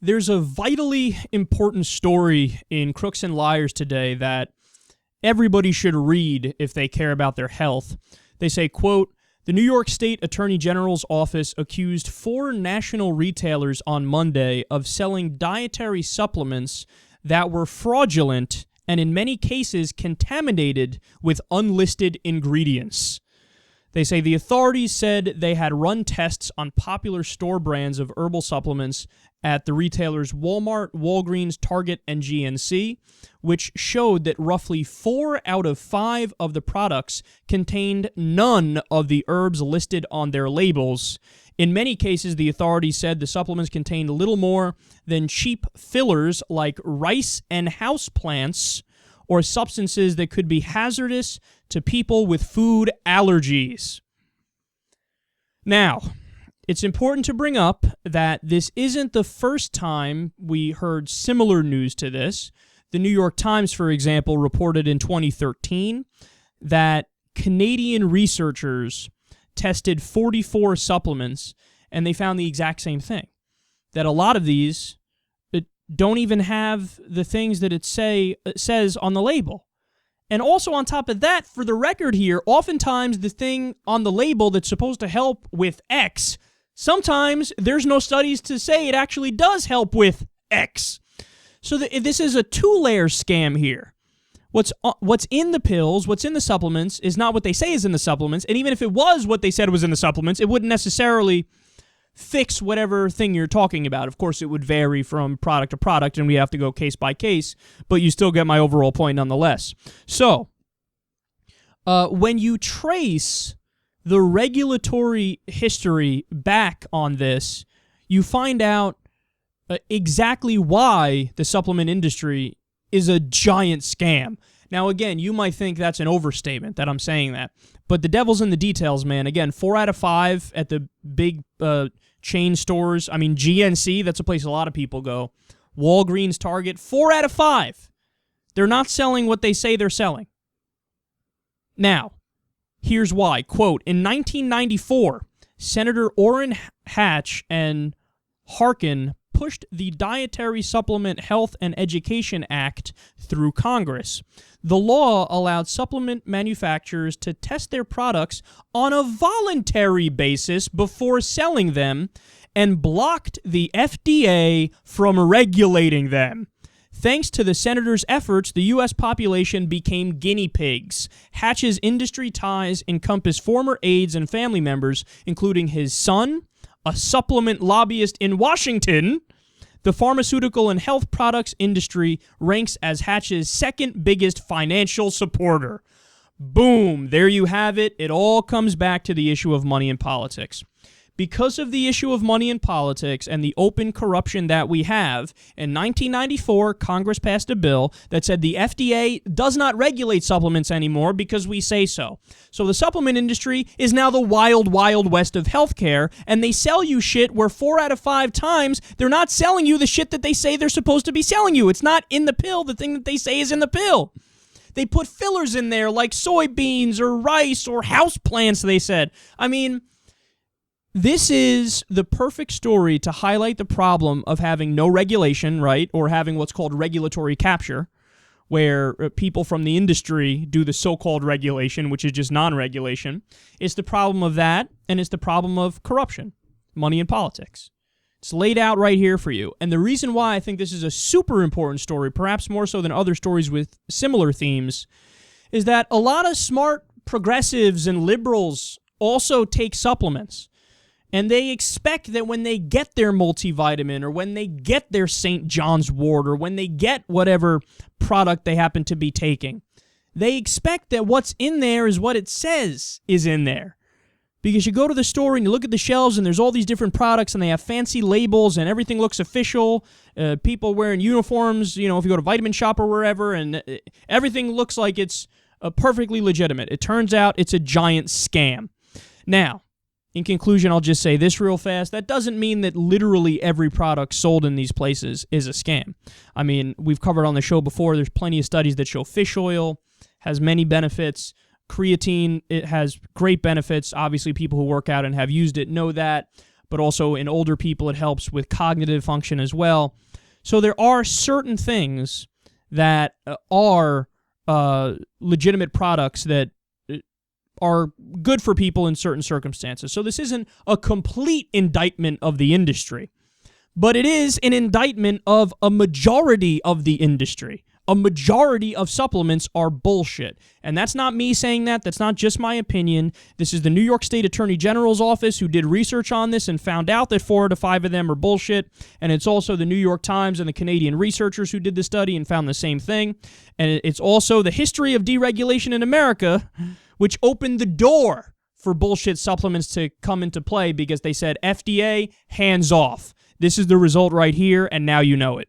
There's a vitally important story in Crooks and Liars today that everybody should read if they care about their health. They say, quote, "The New York State Attorney General's office accused 4 national retailers on Monday of selling dietary supplements that were fraudulent and in many cases contaminated with unlisted ingredients." They say the authorities said they had run tests on popular store brands of herbal supplements at the retailers Walmart, Walgreens, Target, and GNC, which showed that roughly 4 out of 5 of the products contained none of the herbs listed on their labels. In many cases, the authorities said the supplements contained little more than cheap fillers like rice and houseplants, or substances that could be hazardous to people with food allergies. Now, it's important to bring up that this isn't the first time we heard similar news to this. The New York Times, for example, reported in 2013 that Canadian researchers tested 44 supplements, and they found the exact same thing, that a lot of these don't even have the things that it says on the label. And also on top of that, for the record here, oftentimes the thing on the label that's supposed to help with X, sometimes there's no studies to say it actually does help with X. So this is a 2-layer scam here. What's in the pills, what's in the supplements, is not what they say is in the supplements, and even if it was what they said was in the supplements, it wouldn't necessarily fix whatever thing you're talking about. Of course, it would vary from product to product, and we have to go case by case, but you still get my overall point nonetheless. So, when you trace the regulatory history back on this, you find out exactly why the supplement industry is a giant scam. Now, again, you might think that's an overstatement that I'm saying that, but the devil's in the details, man. Again, 4 out of 5 at the big chain stores. I mean, GNC, that's a place a lot of people go. Walgreens, Target, 4 out of 5. They're not selling what they say they're selling. Now, here's why. Quote, in 1994, Senator Orrin Hatch and Harkin pushed the Dietary Supplement Health and Education Act through Congress. The law allowed supplement manufacturers to test their products on a voluntary basis before selling them and blocked the FDA from regulating them. Thanks to the senator's efforts, the U.S. population became guinea pigs. Hatch's industry ties encompass former aides and family members, including his son, a supplement lobbyist in Washington. The pharmaceutical and health products industry ranks as Hatch's second biggest financial supporter. Boom, there you have it. It all comes back to the issue of money in politics. Because of the issue of money in politics and the open corruption that we have, in 1994, Congress passed a bill that said the FDA does not regulate supplements anymore because we say so. So the supplement industry is now the wild, wild west of healthcare, and they sell you shit where 4 out of 5 times they're not selling you the shit that they say they're supposed to be selling you. It's not in the pill. The thing that they say is in the pill. They put fillers in there like soybeans or rice or houseplants, they said. I mean, this is the perfect story to highlight the problem of having no regulation, right, or having what's called regulatory capture, where people from the industry do the so-called regulation, which is just non-regulation. It's the problem of that, and it's the problem of corruption, money in politics. It's laid out right here for you. And the reason why I think this is a super important story, perhaps more so than other stories with similar themes, is that a lot of smart progressives and liberals also take supplements. And they expect that when they get their multivitamin or when they get their St. John's wort or when they get whatever product they happen to be taking, they expect that what's in there is what it says is in there. Because you go to the store and you look at the shelves and there's all these different products and they have fancy labels and everything looks official. People wearing uniforms, you know, if you go to Vitamin Shop or wherever, and everything looks like it's perfectly legitimate. It turns out it's a giant scam. Now, in conclusion, I'll just say this real fast. That doesn't mean that literally every product sold in these places is a scam. I mean, we've covered on the show before, there's plenty of studies that show fish oil has many benefits. Creatine, it has great benefits. Obviously, people who work out and have used it know that. but also in older people it helps with cognitive function as well. So there are certain things that are legitimate products that are good for people in certain circumstances. So this isn't a complete indictment of the industry, but it is an indictment of a majority of the industry. A majority of supplements are bullshit. And that's not me saying that. That's not just my opinion. This is the New York State Attorney General's office who did research on this and found out that 4 out of 5 of them are bullshit. And it's also the New York Times and the Canadian researchers who did the study and found the same thing. And it's also the history of deregulation in America, which opened the door for bullshit supplements to come into play because they said, FDA, hands off. This is the result right here, and now you know it.